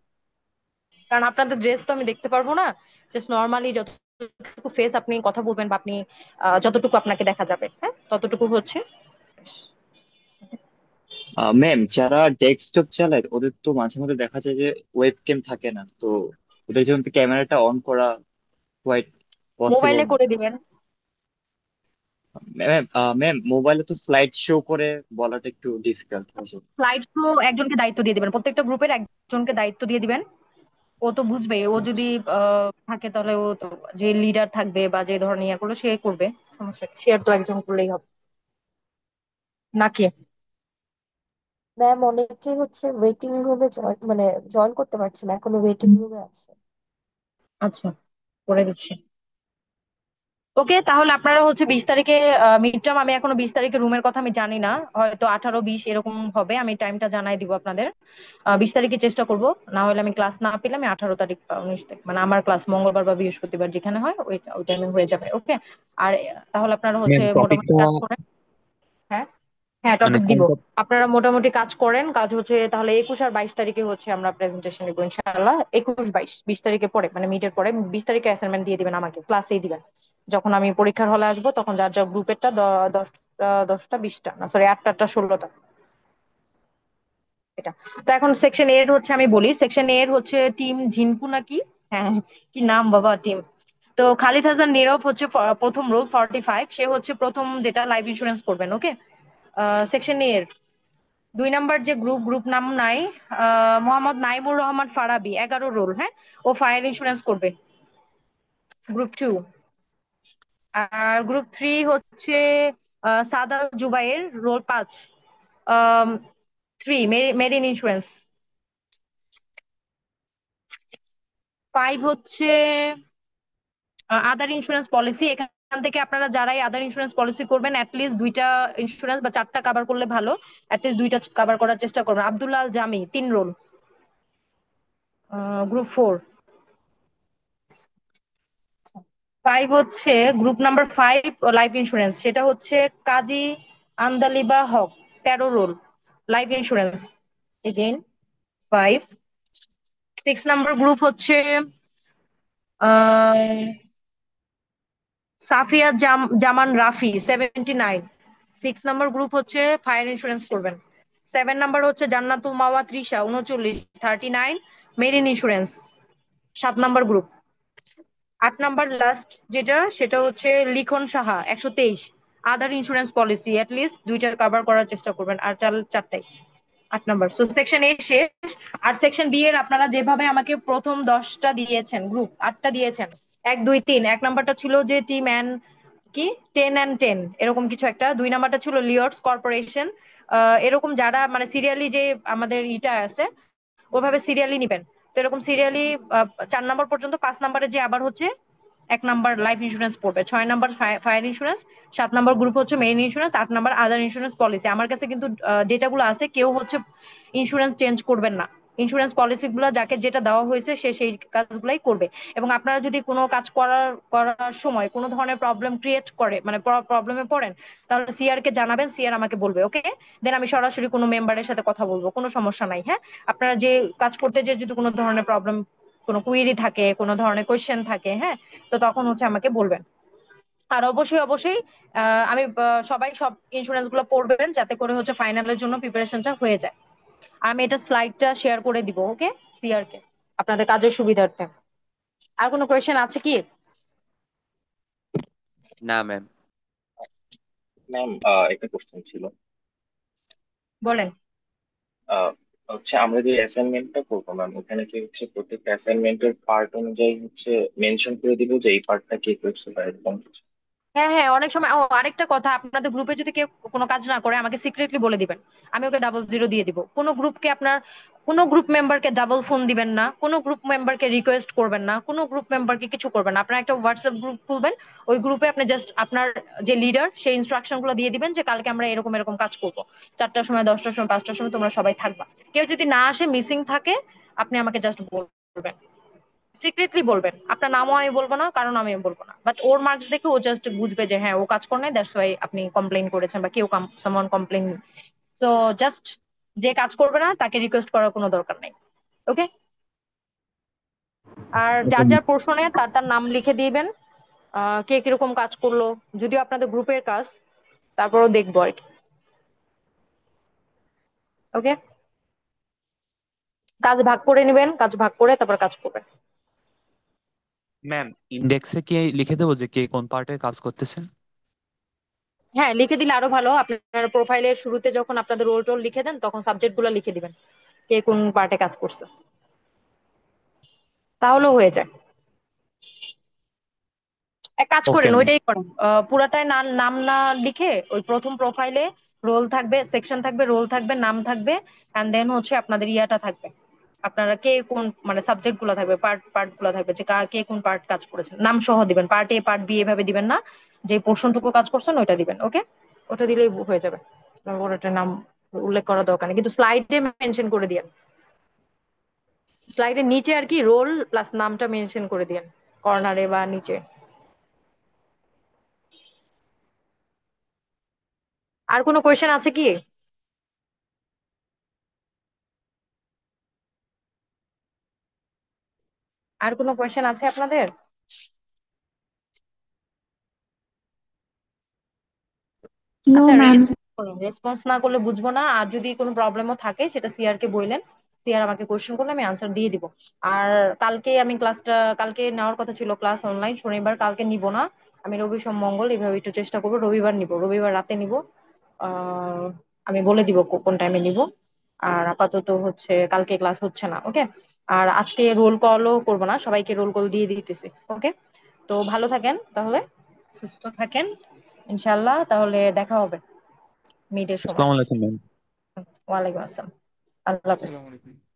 কারণ আপনাদের ড্রেস তো আমি দেখতে পারবো না, জাস্ট নর্মালি যতটুকু ফেস আপনি কথা বলবেন বা আপনি যতটুকু আপনাকে দেখা যাবে, হ্যাঁ ততটুকু হচ্ছে। ম্যাম, যারা ডেস্কটপ চালায় ওদের তো মাঝে মধ্যে দেখা যায় যে ওয়েব ক্যাম থাকে না, তো ওদের জন্য ক্যামেরাটা অন করা কোয়াইট পসিবল মোবাইলে না। করে দিবেন। ম্যাম, ম্যাম মোবাইলে তো স্লাইড শো করে বলাটা একটু ডিফিকাল্ট হয়ে যাবে। স্লাইড শো একজনকে দায়িত্ব দিয়ে দিবেন, প্রত্যেকটা গ্রুপের একজনকে দায়িত্ব দিয়ে দিবেন। ও তো বুঝবে, ও যদি আচ্ছা। থাকে তাহলে ও তো, যে লিডার থাকবে বা যে ধরনের ইয়ে করলো সে করবে, সমস্যা কি, সে আর তো একজন করলেই হবে নাকি? ম্যাম অনেকে হচ্ছে ওয়েটিং রুমে মানে জয়েন করতে পারছে না, এখনো ওয়েটিং রুমে আছে। আচ্ছা, করে দিচ্ছি। ওকে, তাহলে আপনারা হচ্ছে 20 তারিখে মিড টার্ম, আমি এখনো 20 তারিখে রুমের কথা আমি জানি না, হয়তো 18-20 এরকম হবে, আমি টাইমটা জানাই দিব আপনাদের। 20 তারিখে চেষ্টা করব, না হলে আমি ক্লাস না পেলে আমি 18 তারিখ বা 19 তারিখ, মানে আমার ক্লাস মঙ্গলবার বা বৃহস্পতিবার যেখানে হয় ওই ওই টাইমে হয়ে যাবে। ওকে, আর তাহলে আপনারা হচ্ছে ম্যাম মোটামুটি টপিকটা কাজ করেন। হ্যাঁ, হ্যাঁ মানে টপিক কোন দিব। আপনারা মোটামুটি কাজ করেন, কাজ হচ্ছে তাহলে 21 আর 22 তারিখে হচ্ছে আমরা প্রেজেন্টেশন দিব ইনশাআল্লাহ। 21-22 20 তারিখে পরে মানে মিটের পরে 20 তারিখে অ্যাসাইনমেন্ট দিয়ে দিবেন আমাকে, ক্লাসেই দিবেন। যখন আমি পরীক্ষার হলে আসবো তখন যার যার গ্রুপেরটা 10টা 20টা, না সরি 8টা 8টা 16টা, এটা। তো এখন সেকশন এর হচ্ছে আমি বলি, সেকশন এর হচ্ছে টিম ঝিনকু নাকি, হ্যাঁ কি নাম বাবা টিম। তো খালিদ হাসান নীরব হচ্ছে প্রথম রোল 45, সে হচ্ছে প্রথম যেটা লাইফ ইন্স্যুরেন্স করবেন। ওকে, সেকশন এর 2 নাম্বার যে গ্রুপ নাম নাই, মোহাম্মদ নাইমুর রহমান ফারাবি, 11 রোল, হ্যাঁ, ও ফায়ার ইন্স্যুরেন্স করবে। গ্রুপ 2, আর গ্রুপ 3 হচ্ছে সাদা জুবাইর, রোল 5, মেরিন ইন্স্যুরেন্স। 5 হচ্ছে আদার ইন্স্যুরেন্স পলিসি। এখান থেকে আপনারা যারাই আদার ইন্স্যুরেন্স পলিসি করবেন অ্যাটলিস্ট 2টা ইন্স্যুরেন্স বা 4টা কভার করলে ভালো, অ্যাটলিস্ট 2টা কভার করার চেষ্টা করবেন। আব্দুল্লাহ আল জামি, 3 রোল, গ্রুপ 4। 5 হচ্ছে গ্রুপ নাম্বার 5 লাইফ ইন্স্যুরেন্স, সেটা হচ্ছে Kazi Andaliba Haque, 13 roll, life insurance again 5। 6 number group হচ্ছে আহ সাফিয়া জামান রাফি, 79। 6 নাম্বার গ্রুপ হচ্ছে ফায়ার ইন্স্যুরেন্স করবেন। 7 নাম্বার হচ্ছে Jannatul Mawa Trisha, 39, 39, marine insurance, 7 number group. 8 number last যেটা, সেটা হচ্ছে Likhon Saha, 123, other insurance policy, list 2টা কভার করার চেষ্টা করবেন, আর 4টাই। 8 নাম্বার, সো সেকশন এ শেষ। আর সেকশন বি এর আপনারা যেভাবে আমাকে প্রথম 10টা দিয়েছেন, গ্রুপ 8টা দিয়েছেন, 1 2 3। 1 নাম্বারটা ছিল যে টিম অ্যান্ড কি 10 and 10 এরকম কিছু একটা। 2 নাম্বারটা ছিল লিওর্স কর্পোরেশন। এরকম যারা মানে সিরিয়ালি যে আমাদের ইটা আছে ওভাবে সিরিয়ালি নিবেন। তো এরকম সিরিয়ালি 4 নাম্বার পর্যন্ত, 5 নাম্বারে যে আবার হচ্ছে 1 নাম্বার লাইফ ইন্স্যুরেন্স পড়বে, 6 number fire insurance, 7 number group হচ্ছে মেইন ইন্স্যুরেন্স, 8 নাম্বার আদার ইন্স্যুরেন্স পলিসি। আমার কাছে কিন্তু ডেটাগুলো আছে, কেউ হচ্ছে ইন্স্যুরেন্স চেঞ্জ করবেন না। ইন্স্যুরেন্স পলিসি গুলো যাকে যেটা দেওয়া হয়েছে সে সেই কাজগুলাই করবে। এবং আপনারা যদি কোনো কাজ করার সময় কোনো ধরনের প্রবলেম ক্রিয়েট করে, মানে প্রবলেমে পড়েন, তাহলে সিআর কে জানাবেন, সিআর আমাকে বলবে। ওকে, দেন আমি সরাসরি কোনো মেম্বারের সাথে কথা বলবো, কোনো সমস্যা নাই। হ্যাঁ, আপনারা যে কাজ করতে যে যদি কোনো ধরনের প্রবলেম, কোনো কুইরি থাকে, কোনো ধরনের কোয়েশ্চেন থাকে, হ্যাঁ, তো তখন হচ্ছে আমাকে বলবেন। আর অবশ্যই অবশ্যই আমি সবাই সব ইন্স্যুরেন্স গুলো পড়বেন যাতে করে হচ্ছে ফাইনালের জন্য প্রিপারেশনটা হয়ে যায়। আমি এটা স্লাইডটা শেয়ার করে দিব, ওকে, সিআর কে, আপনাদের কাজের সুবিধার্থে। আর কোনো কোয়েশ্চেন আছে কি? না ম্যাম। ম্যাম একটা কোশ্চেন ছিল। বলেন। আহ, হচ্ছে আমরা যে অ্যাসাইনমেন্টটা করবো ম্যাম, ওখানে কি হচ্ছে প্রত্যেকটা অ্যাসাইনমেন্টের পার্ট অনুযায়ী হচ্ছে মেনশন করে দিব যে এই পার্টটা কে করছে বা এরকম কিছু? হ্যাঁ হ্যাঁ, অনেক সময় আরেকটা কথা, আপনাদের গ্রুপে যদি কেউ কোনো কাজ না করে আমাকে সিক্রেটলি বলে দিবেন, আমি ওকে ডাবল 0 দিয়ে দিব। কোনো গ্রুপ মেম্বারকে ডাবল ফোন দিবেন না, কোনো গ্রুপ মেম্বারকে রিকোয়েস্ট করবেন না, কোনো গ্রুপ মেম্বারকে কিছু করবেন না। আপনার একটা হোয়াটসঅ্যাপ গ্রুপ খুলবেন, ওই গ্রুপে আপনি জাস্ট আপনার যে লিডার সেই ইনস্ট্রাকশন গুলো দিয়ে দিবেন যে কালকে আমরা এরকম এরকম কাজ করবো, 4টার সময় 10টার সময় 5টার সময় তোমরা সবাই থাকবা। কেউ যদি না আসে, মিসিং থাকে, আপনি আমাকে জাস্ট বলবেন, সিক্রেটলি বলবেন। আপনার নামও আমি বলবো না, কারণ আমি বলবো না, বাট ওর মার্কস দেখে ও জাস্ট বুঝবে যে হ্যাঁ ও কাজ করে নাই, দ্যাটস ওয়াই আপনি কমপ্লেইন করেছেন বা কেউ সামওয়ান কমপ্লেইন। সো জাস্ট যে কাজ করবে না তাকে রিকোয়েস্ট করার কোনো দরকার নাই। ওকে, আর যার যার পোর্শনে তার তার নাম লিখে দিবেন, কে কিরকম কাজ করলো, যদিও আপনাদের গ্রুপের কাজ, তারপরও দেখবো আর কি। ওকে, কাজ ভাগ করে নেবেন, কাজ ভাগ করে তারপর কাজ করবেন। ম্যাম, ইন্ডেক্সে কি লিখে দেবো যে কে কোন পার্টের কাজ করতেছে? হ্যাঁ, লিখে দিলে আরো ভালো। আপনার প্রোফাইলের শুরুতে যখন আপনাদের রোল টোল লিখে দেন তখন সাবজেক্ট গুলো লিখে দিবেন, কে কোন পার্টে কাজ করছে, তাহলেও হয়ে যায়। এক কাজ ওকে করেন, ম্যাম। ওইটাই করেন, পুরাটাই নাম নাম না লিখে ওই প্রথম প্রোফাইলে রোল থাকবে, সেকশন থাকবে, রোল থাকবে, নাম থাকবে, এন্ড দেন হচ্ছে আপনাদের ইয়াটা থাকবে, আপনারা কে কোন মানে সাবজেক্ট গুলো থাকবে, পার্ট পার্ট গুলো থাকবে, যে কে কোন পার্ট কাজ করেছেন, নাম সহ দিবেন, পার্ট এ পার্ট বি এভাবে দিবেন না, যে পোর্শনটুকু কাজ করছেন ওইটা দিবেন। ওকে, ওটা দিলেই হয়ে যাবে, ওটার নাম উল্লেখ করার দরকার নেই, কিন্তু স্লাইডে মেনশন করে দিয়েন, স্লাইডের নিচে আর কি রোল প্লাস নামটা মেনশন করে দিয়েন, কর্নারে বা নিচে। আর কোনো কোয়েশ্চেন আছে কি? আর কোনো কোয়েশ্চেন আছে আপনাদের? নো আচ্ছা, ম্যাম। রেসপন্স করুন, রেসপন্স না করলে বুঝবো না, আর যদি কোনো প্রবলেমও থাকে সেটা সিআর কে বললেন, সিআর আমাকে কোয়েশ্চেন করলে আমি আনসার দিয়ে দিব। আর কালকে আমি ক্লাসটা, কালকে নেওয়ার কথা ছিল ক্লাস অনলাইন, শনিবার কালকে নিব না, আমি রবি সোম মঙ্গল এইভাবে একটু চেষ্টা করবো, রবিবার নিব, রবিবার রাতে নিব। আহ আমি বলে দিব কোন টাইমে নিব। আর আপাতত হচ্ছে কালকে ক্লাস হচ্ছে না। ওকে, আর আজকে রোল কলও করবো না, সবাইকে রোল কল দিয়ে দিতেছি। ওকে, তো ভালো থাকেন তাহলে, সুস্থ থাকেন, ইনশাল্লাহ তাহলে দেখা হবে মিডের সময়। আসসালামু আলাইকুম ম্যাম। ওয়ালাইকুম আসসালাম, আল্লাহ হাফেজ। আসসালামু আলাইকুম।